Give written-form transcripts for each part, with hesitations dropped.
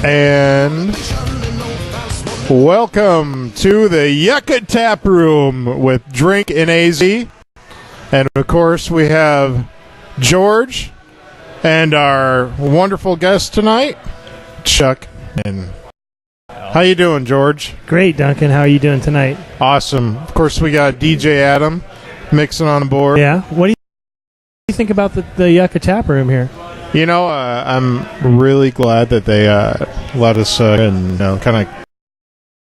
And welcome to the Yucca Tap Room with Drink and AZ. And of course, we have George and our wonderful guest tonight, Chuck. And how you doing, George? Great, Duncan. How are you doing tonight? Awesome. Of course, we got DJ Adam mixing on the board. Yeah. What do you think about the Yucca Tap Room here? You know, I'm really glad that they let us kind of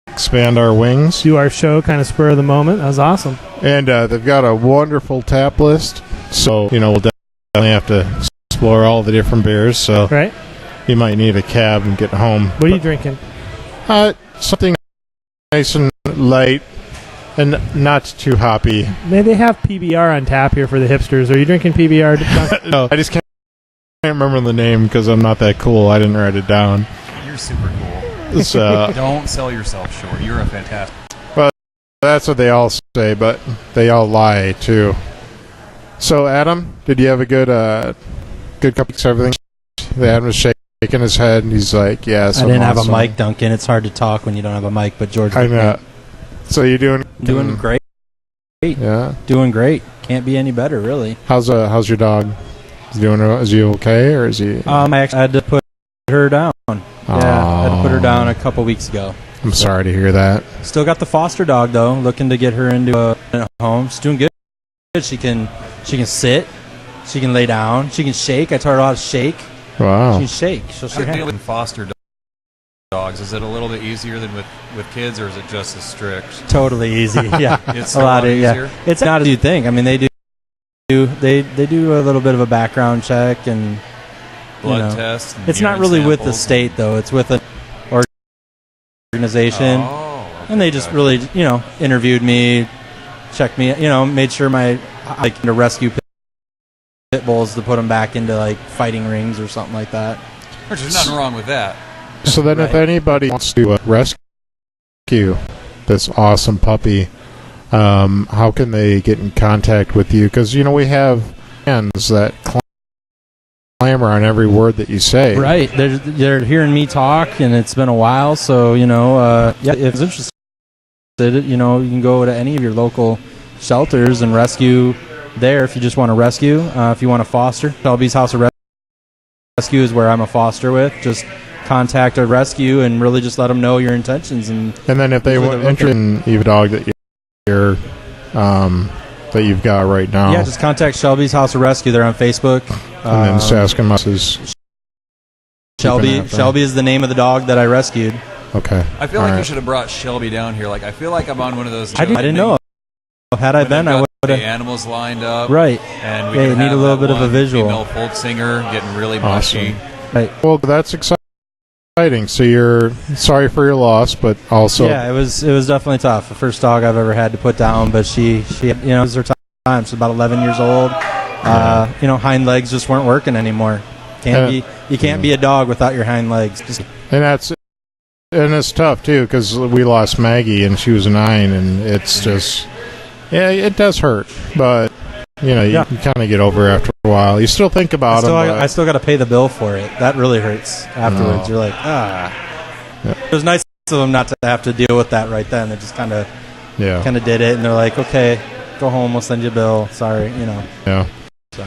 expand our wings. Do our show kind of spur of the moment. That was awesome. And they've got a wonderful tap list. So, we'll definitely have to explore all the different beers. So right. You might need a cab and get home. What are you drinking? Something nice and light and not too hoppy. Maybe they have PBR on tap here for the hipsters. Are you drinking PBR? No, I just can't remember the name because I'm not that cool. I didn't write it down. You're super cool. So, don't sell yourself short. You're a fantastic. Well, that's what they all say, but they all lie too. So, Adam, did you have a good couple weeks? Everything? Adam was shaking his head, and he's like, "Yes." I didn't have a mic, Duncan. It's hard to talk when you don't have a mic. But George, I know. So you're doing great. Yeah, doing great. Can't be any better, really. How's your dog? Is he okay, or is he? I actually had to put her down. Yeah, I had to put her down a couple weeks ago. I'm sorry to hear that. Still got the foster dog though. Looking to get her into a home. She's doing good. She can sit. She can lay down. She can shake. I taught her how to shake. Wow. She can shake. She'll shake her Dealing with foster dogs, is it a little bit easier than with kids, or is it just as strict? Totally easy. Yeah, it's a lot easier. Yeah. It's not as you think. I mean, they do a little bit of a background check and blood test. It's not really with the state though. It's with an organization, and they just really interviewed me, checked me, made sure to rescue pit bulls to put them back into like fighting rings or something like that. There's nothing wrong with that. So then, if anybody wants to rescue this awesome puppy, how can they get in contact with you? Because we have fans that clamor on every word that you say. Right, they're hearing me talk, and it's been a while. So if it's interested, you can go to any of your local shelters and rescue there if you just want to rescue. If you want to foster, Shelby's House of Rescue is where I'm a foster with. Just contact a rescue and really just let them know your intentions. And then if they want interested in Eva Dog that that you've got right now, just contact Shelby's House of Rescue. They're on Facebook. And then just ask them is Shelby. Shelby is the name of the dog that I rescued. Okay. I feel like you should have brought Shelby down here. Like I feel like I'm on one of those. I didn't know. Had I been, I would have. The animals lined up. Right. And we need a little bit of a visual. Female folk singer getting really mushy. Right. Well, that's exciting. So you're sorry for your loss, but also it was definitely tough. The first dog I've ever had to put down, but she it was her time. She's about 11 years old. Hind legs just weren't working anymore. You can't be a dog without your hind legs. And it's tough too because we lost Maggie and she was 9, and it's just it does hurt, but you kind of get over it after a while. You still think about them. I still got to pay the bill for it. That really hurts afterwards. You're like, It was nice of them not to have to deal with that right then. They just kind of did it, and they're like, okay, go home. We'll send you a bill. Sorry, Yeah. So.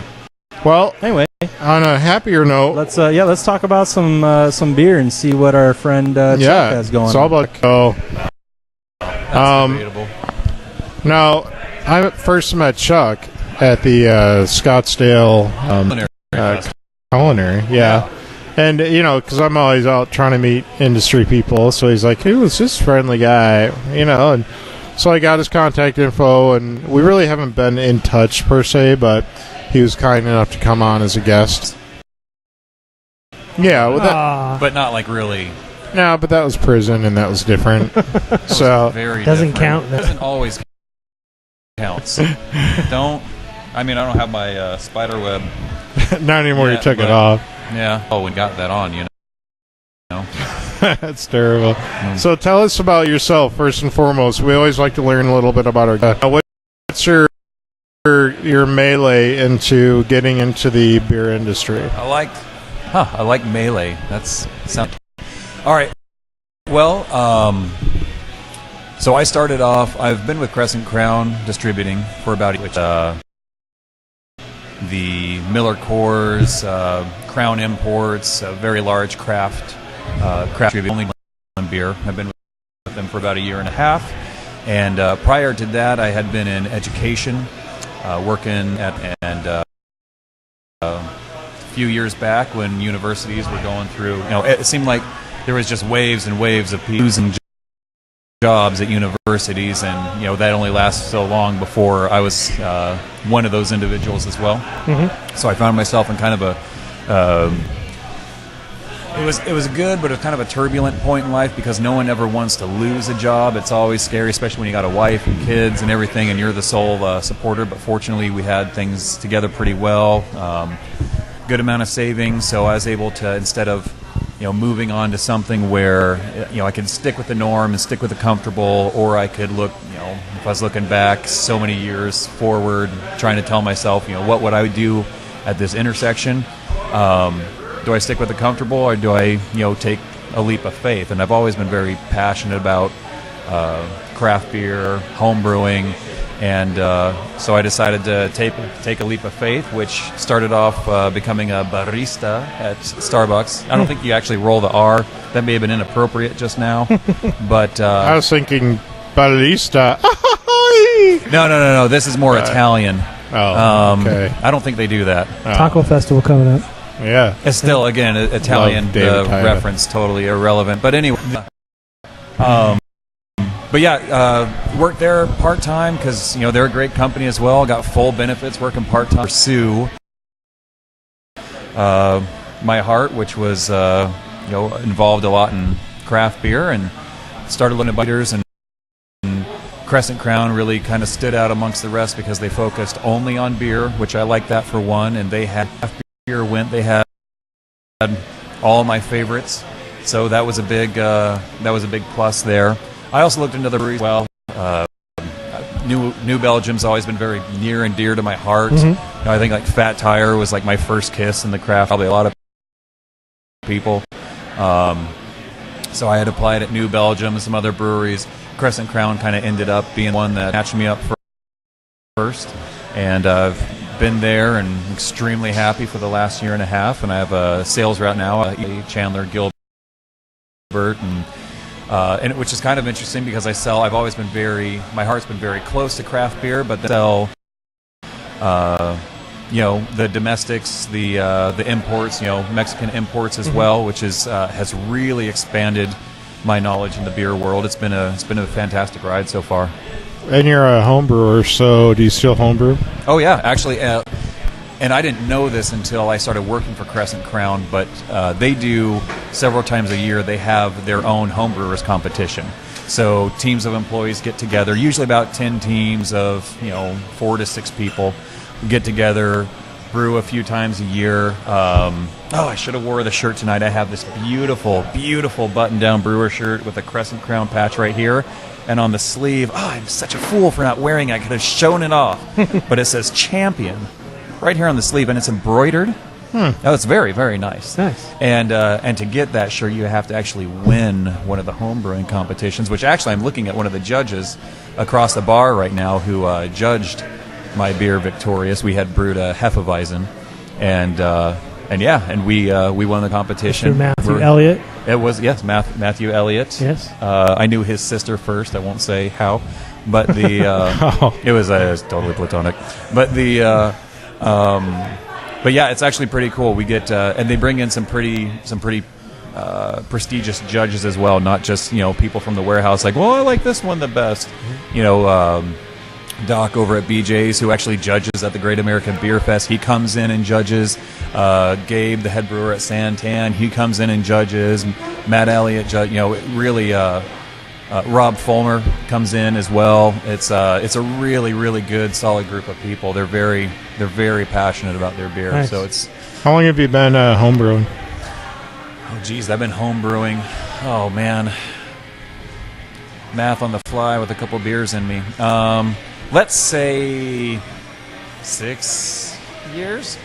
Well, anyway, on a happier note, let's talk about some beer and see what our friend Chuck has going. It's all about That's debatable. Now, I first met Chuck at the Scottsdale Culinary. Yeah. And, because I'm always out trying to meet industry people, so he's like, who's this friendly guy? And so I got his contact info, and we really haven't been in touch per se, but he was kind enough to come on as a guest. Yeah. Well, but not like really. No, but that was prison, and that was different. So very doesn't different. count. Doesn't always counts. I don't have my spider web. Not anymore. You took it off. Yeah. Oh, we got that on. That's terrible. So tell us about yourself first and foremost. We always like to learn a little bit about our guest. What's your melee into getting into the beer industry? I like melee. That's sound. All right. Well, so I started off. I've been with Crescent Crown Distributing for about the Miller Coors, Crown Imports, very large craft only beer. I've been with them for about a year and a half, and prior to that, I had been in education, working at a few years back when universities were going through. It seemed like there was just waves and waves of people losing jobs at universities, and that only lasts so long before I was one of those individuals as well. Mm-hmm. So I found myself in kind of a it was good, but it was kind of a turbulent point in life because no one ever wants to lose a job. It's always scary, especially when you got a wife and kids and everything, and you're the sole supporter. But fortunately, we had things together pretty well. Good amount of savings, so I was able to, instead of moving on to something where I could stick with the norm and stick with the comfortable, or I could look, if I was looking back so many years forward, trying to tell myself, what would I do at this intersection? Do I stick with the comfortable, or do I, take a leap of faith? And I've always been very passionate about craft beer, home brewing, and so I decided to take a leap of faith, which started off becoming a barista at Starbucks. I don't think you actually roll the R. That may have been inappropriate just now, but I was thinking barista. No. This is more Italian. Oh, okay. I don't think they do that. Taco Festival coming up. Yeah. It's still, again, Italian reference, totally irrelevant. But anyway, but yeah, worked there part-time because, they're a great company as well. Got full benefits working part-time. Pursue my heart, which was, involved a lot in craft beer, and started looking at biters, and Crescent Crown really kind of stood out amongst the rest because they focused only on beer, which I like that for one, and they had they had all my favorites, so that was a big plus there. I also looked into the breweries as well. New Belgium's always been very near and dear to my heart. Mm-hmm. I think like Fat Tire was like my first kiss in the craft. Probably a lot of people. So I had applied at New Belgium and some other breweries. Crescent Crown kind of ended up being one that matched me up first, and I've been there and extremely happy for the last year and a half. And I have a sales route now, Chandler Gilbert, and which is kind of interesting because I've always been my heart's been very close to craft beer, but then sell, the domestics, the imports, Mexican imports as well, which has really expanded my knowledge in the beer world. It's been a fantastic ride so far. And you're a home brewer, so do you still homebrew? Oh yeah, actually, and I didn't know this until I started working for Crescent Crown, but they do several times a year. They have their own homebrewers competition. So teams of employees get together, usually about 10 teams of 4 to 6 people get together, brew a few times a year. I should have wore the shirt tonight. I have this beautiful, beautiful button-down brewer shirt with a Crescent Crown patch right here. And on the sleeve, I'm such a fool for not wearing it. I could have shown it off. But it says champion right here on the sleeve, and it's embroidered. Oh, it's very, very nice. Nice. And to get that shirt, you have to actually win one of the homebrewing competitions, which actually I'm looking at one of the judges across the bar right now who judged my beer victorious. We had brewed a Hefeweizen, and we won the competition. Mr. Matthew Elliott. It was, yes, Matthew Elliott. Yes. I knew his sister first. I won't say how, but it was totally platonic. But but yeah, it's actually pretty cool. We get and they bring in some pretty prestigious judges as well, not just people from the warehouse. Like, well, I like this one the best. Doc over at BJ's, who actually judges at the Great American Beer Fest, he comes in and judges. Gabe, the head brewer at Santan, he comes in and judges. Matt Elliott, really. Rob Fulmer comes in as well. It's a really, really good, solid group of people. They're very passionate about their beer. Nice. So it's. How long have you been homebrewing? Oh, geez, I've been homebrewing. Oh man, math on the fly with a couple beers in me. Let's say 6 years,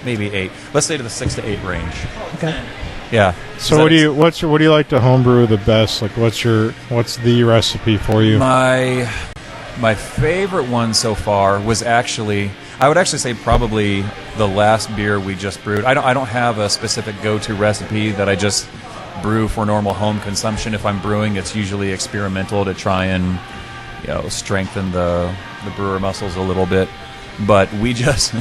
maybe 8. Let's say to the 6 to 8 range. Okay. Yeah. So what do you like to homebrew the best? Like what's the recipe for you? My favorite one so far was actually, I would actually say probably the last beer we just brewed. I don't have a specific go-to recipe that I just brew for normal home consumption. If I'm brewing, it's usually experimental to try and strengthen the brewer muscles a little bit. But we just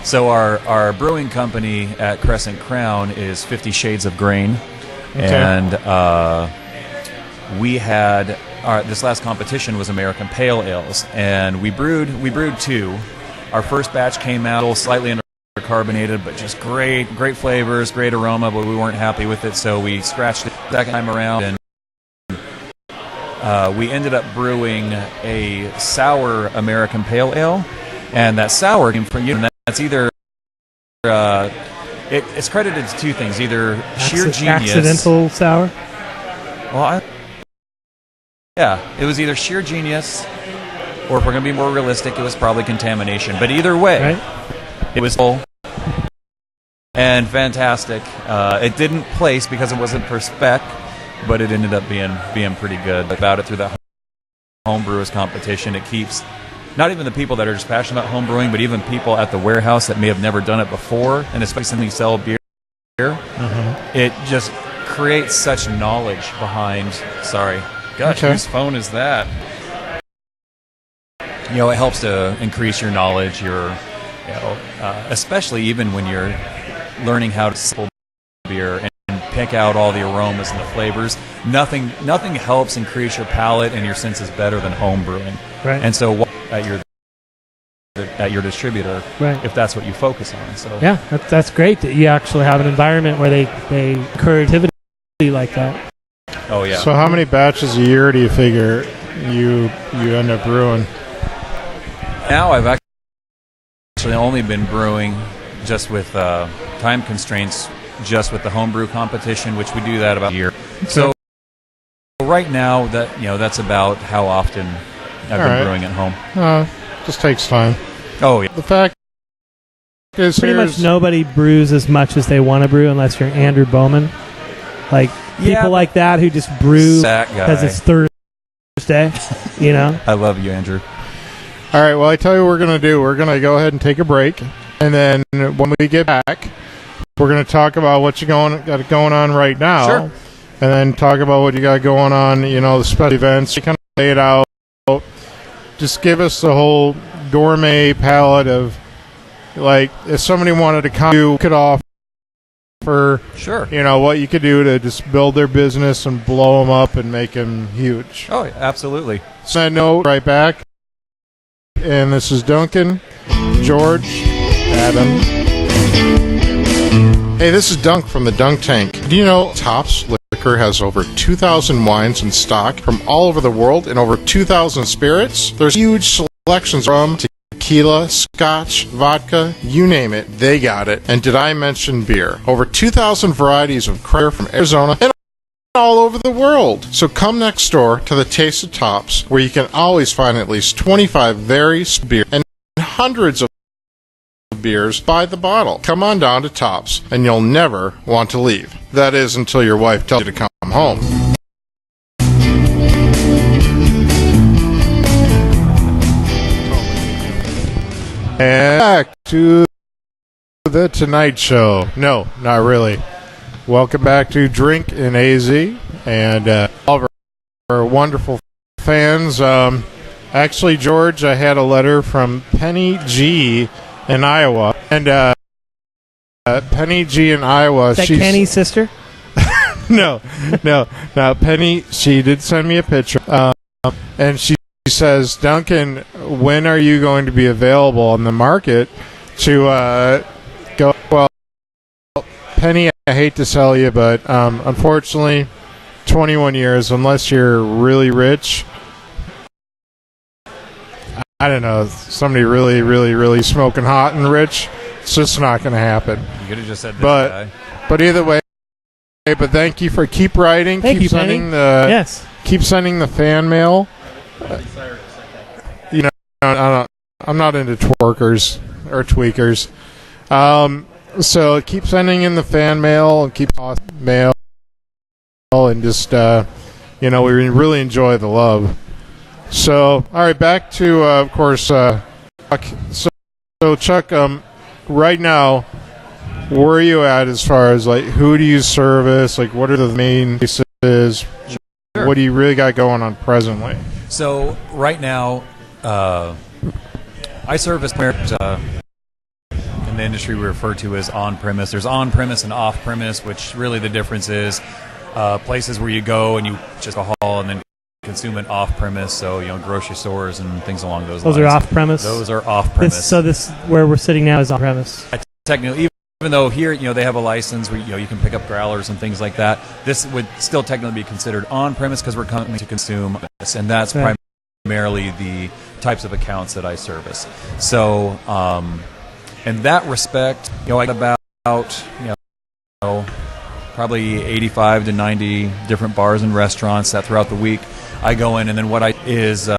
so our brewing company at Crescent Crown is 50 Shades of Grain, and we had this last competition was American Pale Ales, and we brewed 2. Our first batch came out a little slightly undercarbonated, but just great flavors, great aroma, but we weren't happy with it, so we scratched it the second time around, and we ended up brewing a sour American Pale Ale, and that sour came from and that's either it's credited to 2 things, either sheer genius, accidental sour. Well, it was either sheer genius, or if we're going to be more realistic, it was probably contamination. But either way, It was full and fantastic. It didn't place because it wasn't per spec, but it ended up being pretty good. About it through that homebrewers competition, it keeps not even the people that are just passionate about homebrewing, but even people at the warehouse that may have never done it before, and especially something sell beer. It just creates such knowledge behind. Sorry. Gosh, whose phone is that? It helps to increase your knowledge, especially even when you're learning how to sample beer and pick out all the aromas and the flavors. Nothing helps increase your palate and your senses better than home brewing. Right. And so at your distributor, if that's what you focus on. So yeah, that's great that you actually have an environment where they encourage activity like that. Oh yeah. So how many batches a year do you figure you end up brewing? Now I've actually only been brewing just with time constraints, just with the homebrew competition, which we do that about a year. So right now that's about how often I've been brewing at home. Just takes time. Oh yeah. The fact is, pretty much nobody brews as much as they want to brew unless you're Andrew Bowman. Like people like that who just brew because it's Thursday. I love you, Andrew. All right, well, I tell you what we're going to do. We're going to go ahead and take a break, and then when we get back, we're going to talk about what you got going on right now, sure, and then talk about what you got going on, the special events. You kind of lay it out. Just give us the whole gourmet palette of, like, if somebody wanted to come, you could offer, sure, what you could do to just build their business and blow them up and make them huge. Oh, absolutely. So I know right back. And this is Duncan, George, Adam. Hey, this is Dunk from the Dunk Tank. Do you know Tops Liquor has over 2,000 wines in stock from all over the world and over 2,000 spirits? There's huge selections from tequila, scotch, vodka, you name it, they got it. And did I mention beer? Over 2,000 varieties of craft from Arizona and all over the world. So come next door to the Taste of Tops, where you can always find at least 25 very beer and hundreds of beers by the bottle. Come on down to Tops, and you'll never want to leave. That is, until your wife tells you to come home. And back to the Tonight Show. No, not really. Welcome back to Drink in AZ, and all of our wonderful fans. Actually, George, I had a letter from Penny G in Iowa, and Penny G in Iowa. Is that Kenny's sister? No. Now, Penny, she did send me a picture, and she says, Duncan, when are you going to be available on the market to go? Well, Penny, I hate to sell you, but unfortunately, 21 years, unless you're really rich, I don't know, somebody really, really, really smoking hot and rich, it's just not going to happen. You could have just said this guy. But either way, but thank you for keep writing, keep sending Penny. Keep sending the fan mail. I'm not into twerkers or tweakers. So keep sending in the fan mail and keep mail and just we really enjoy the love. So all right, back to of course Chuck. So Chuck, right now, where are you at as far as like who do you service? Like what are the main places? Sure. What do you really got going on presently? So right now, I service in the industry we refer to as on-premise. There's on-premise and off-premise, which really the difference is places where you go and you just haul and then consume it off-premise, so grocery stores and things along those lines. Those are off-premise? Those are off-premise. So this, where we're sitting now, is on-premise? Technically, even though here they have a license where you can pick up growlers and things like that, this would still technically be considered on-premise because we're coming to consume this, and that's primarily the types of accounts that I service. So in that respect, I got about probably 85 to 90 different bars and restaurants that throughout the week I go in, and then what I is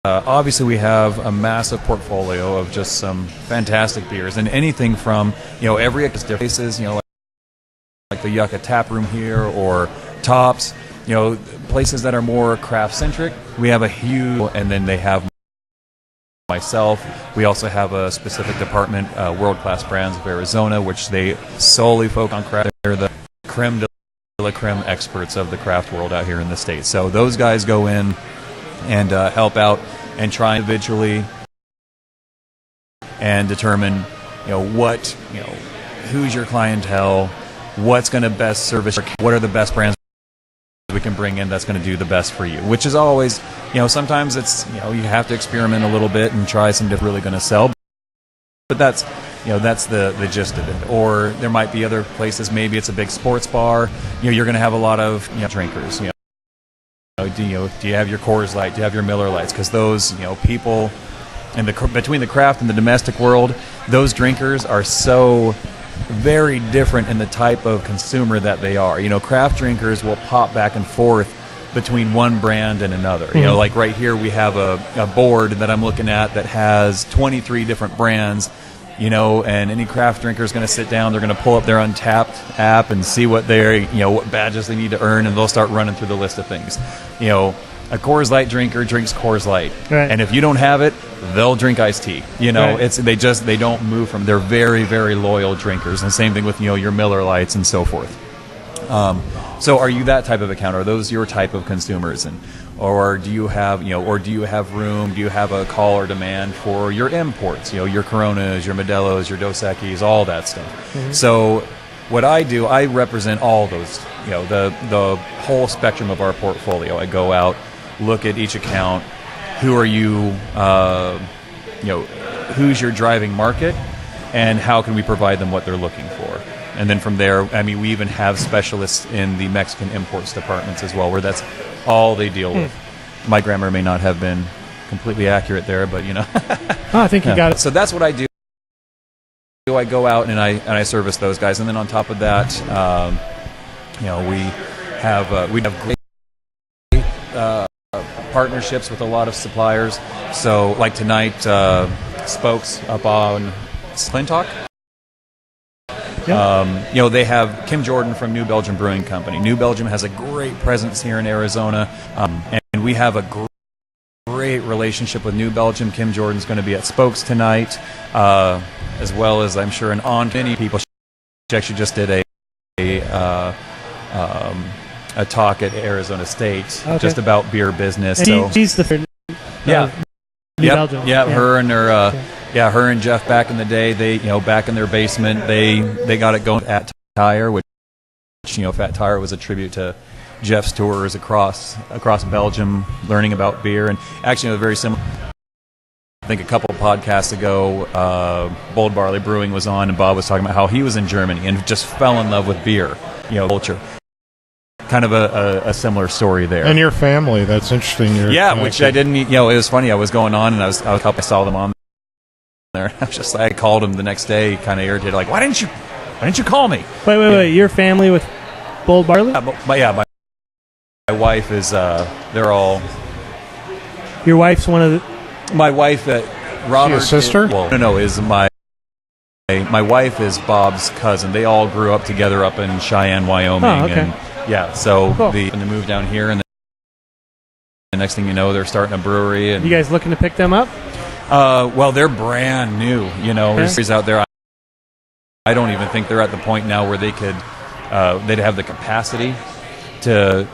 obviously we have a massive portfolio of just some fantastic beers, and anything from every places like the Yucca Tap Room here or Tops, places that are more craft centric. We have a huge, and then they have myself. We also have a specific department, World Class Brands of Arizona, which they solely focus on craft. They're the creme de la creme experts of the craft world out here in the States. So those guys go in and help out and try individually and determine who's your clientele, what's going to best service, what are the best brands we can bring in that's going to do the best for you, which is always sometimes it's you have to experiment a little bit and try some different really going to sell, but that's the gist of it. Or there might be other places, maybe it's a big sports bar, you're going to have a lot of drinkers. Do you have your Coors Light? Do you have your Miller Lights? Because those people in between the craft and the domestic world, those drinkers are so very different in the type of consumer that they are. Craft drinkers will pop back and forth between one brand and another. Mm-hmm. Like right here we have a board that I'm looking at that has 23 different brands. And any craft drinker is going to sit down. They're going to pull up their Untapped app and see what what badges they need to earn, and they'll start running through the list of things. A Coors Light drinker drinks Coors Light, right. And if you don't have it, they'll drink iced tea. Right. They don't move from. They're very, very loyal drinkers, and same thing with your Miller Lights and so forth. So, are you that type of account? Are those your type of consumers? Or do you have room? Do you have a call or demand for your imports? Your Coronas, your Modelos, your Dos Equis, all that stuff. Mm-hmm. So, what I do, I represent all those. The whole spectrum of our portfolio. I go out, look at each account. Who are you? Who's your driving market, and how can we provide them what they're looking for? And then from there, we even have specialists in the Mexican imports departments as well, where that's all they deal with. My grammar may not have been completely accurate there, but I think you got it. So that's what I do. I go out and I service those guys, and then on top of that, we have great partnerships with a lot of suppliers. So like tonight, Spokes up on Clintock. Yep. They have Kim Jordan from New Belgium Brewing Company. New Belgium has a great presence here in Arizona, and we have a great relationship with New Belgium. Kim Jordan's going to be at Spokes tonight, as well as I'm sure many people. She actually just did a talk at Arizona State just about beer business. And she's the New Belgium. Yeah, her and her. Her and Jeff back in the day, they back in their basement, they got it going at Tire, which Fat Tire was a tribute to Jeff's tours across Belgium, learning about beer, and actually very similar. I think a couple of podcasts ago, Bold Barley Brewing was on, and Bob was talking about how he was in Germany and just fell in love with beer, culture. Kind of a similar story there. And your family, that's interesting. Which I didn't. It was funny. I was going on, and I saw them on there. I called him the next day, kind of irritated, like, why didn't you call me? Wait. Your family with Bold Barley? My wife is. They're all. Your wife's one of the. My wife, Robert. Is she a sister? No, is my my wife is Bob's cousin. They all grew up together up in Cheyenne, Wyoming. Oh, okay. And so cool. they moved down here, and the next thing you know, they're starting a brewery. And you guys looking to pick them up? Well, they're brand new. There's out there. I don't even think they're at the point now where they could, they'd have the capacity to,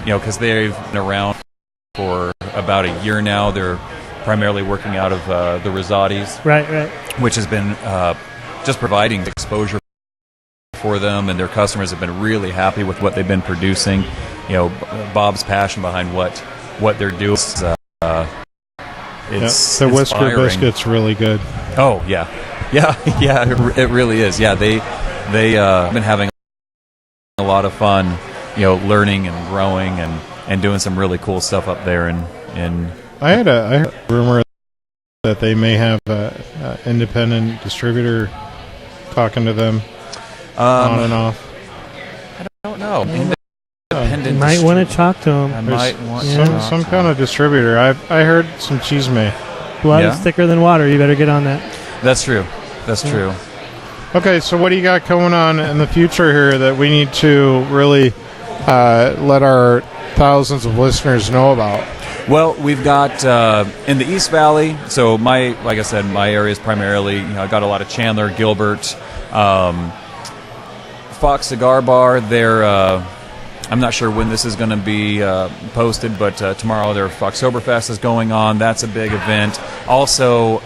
because they've been around for about a year now. They're primarily working out of the Rosati's, right, which has been just providing exposure for them, and their customers have been really happy with what they've been producing. Bob's passion behind what they're doing. It's the Whisker inspiring. Biscuit's really good. Oh yeah, it really is. Yeah, they been having a lot of fun, learning and growing and doing some really cool stuff up there. And I heard a rumor that they may have an independent distributor talking to them on and off. I don't know. You might want to talk to them. I might want some kind of distributor. I heard some chisme. Blood is thicker than water. You better get on that. That's true. That's true. Okay, so what do you got going on in the future here that we need to really let our thousands of listeners know about? Well, we've got in the East Valley. So like I said, my area is primarily, I got a lot of Chandler, Gilbert, Fox Cigar Bar. They're I'm not sure when this is going to be posted, but tomorrow their Foxtoberfest is going on. That's a big event. Also,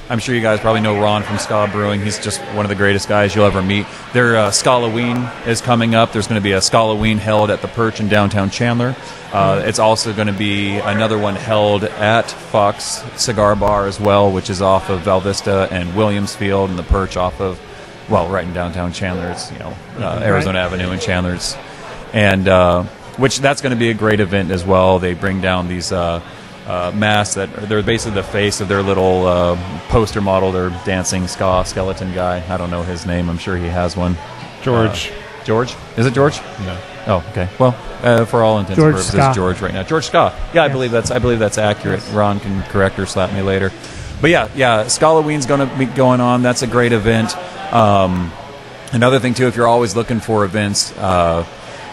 I'm sure you guys probably know Ron from Ska Brewing. He's just one of the greatest guys you'll ever meet. Their Scalaween is coming up. There's going to be a Scalaween held at the Perch in downtown Chandler. It's also going to be another one held at Fox Cigar Bar as well, which is off of Val Vista and Williamsfield, and the Perch off of, right in downtown Chandler. It's Arizona Avenue in Chandler. And which that's going to be a great event as well. They bring down these masks that they're basically the face of their little poster model, their dancing ska skeleton guy. I don't know his name. I'm sure he has one. George. George? Is it George? No. Oh, okay. Well, for all intents and purposes, Ska. George right now. George Ska. Yeah, I believe that's accurate. Ron can correct or slap me later. But yeah, Scalaween's going to be going on. That's a great event. Another thing too, if you're always looking for events,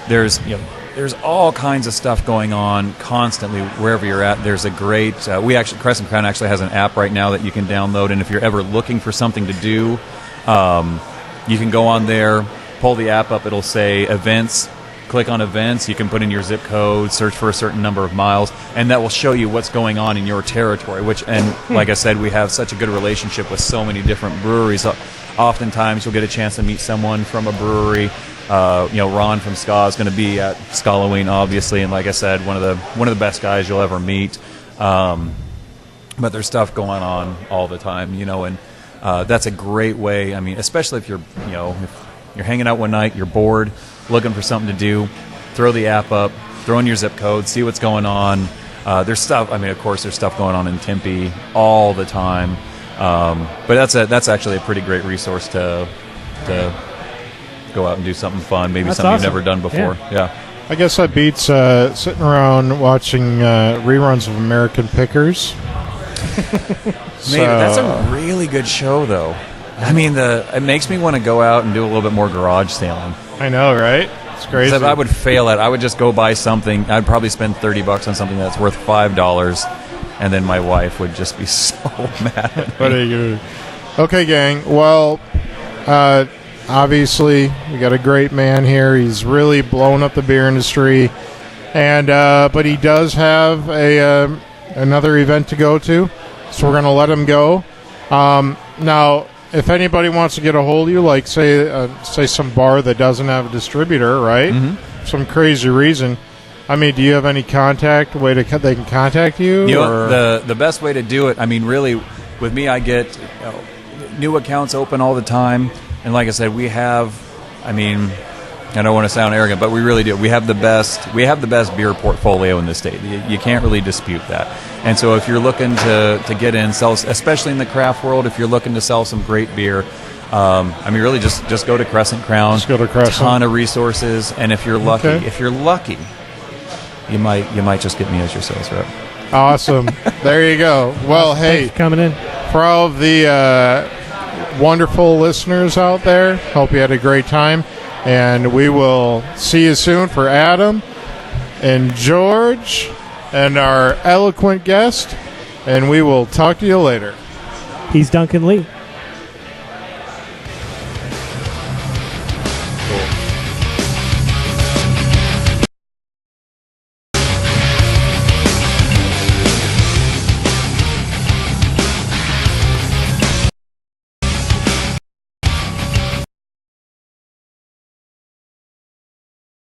there's all kinds of stuff going on constantly wherever you're at. There's a great Crescent Crown actually has an app right now that you can download, and if you're ever looking for something to do, you can go on there, pull the app up. It'll say events. Click on events. You can put in your zip code, search for a certain number of miles, and that will show you what's going on in your territory. Like I said, we have such a good relationship with so many different breweries. Oftentimes, you'll get a chance to meet someone from a brewery. Ron from Ska is going to be at Scalaween, obviously, and like I said, one of the best guys you'll ever meet. But there's stuff going on all the time, and that's a great way. I mean, especially if you're hanging out one night, you're bored, looking for something to do, throw the app up, throw in your zip code, see what's going on. There's stuff. I mean, of course, there's stuff going on in Tempe all the time. But that's actually a pretty great resource to go out and do something fun, maybe something awesome. You've never done before. Yeah. I guess that beats sitting around watching reruns of American Pickers. Maybe that's a really good show, though. I mean, it makes me want to go out and do a little bit more garage sailing. I know, right? It's crazy. I would fail at it. I would just go buy something. I'd probably spend $30 on something that's worth $5, and then my wife would just be so mad at me. What are you gonna do? Okay, gang. Well, obviously, we got a great man here. He's really blown up the beer industry, and but he does have another event to go to, so we're gonna let him go. Now, if anybody wants to get a hold of you, like say some bar that doesn't have a distributor, right? Mm-hmm. Some crazy reason. I mean, do you have any way they can contact you? The best way to do it. I mean, really, with me, I get new accounts open all the time, and like I said, we have. I mean, I don't want to sound arrogant, but we really do. We have the best. We have the best beer portfolio in the state. You can't really dispute that. And so, if you're looking to get in, sell, especially in the craft world, if you're looking to sell some great beer, I mean, really, just go to Crescent Crown. Just go to Crescent. Ton of resources, and if you're lucky, you might just get me as your sales rep. Awesome. There you go. Well, hey, thanks for coming in. For all of the wonderful listeners out there. Hope you had a great time. And we will see you soon for Adam and George and our eloquent guest. And we will talk to you later. He's Duncan Lee.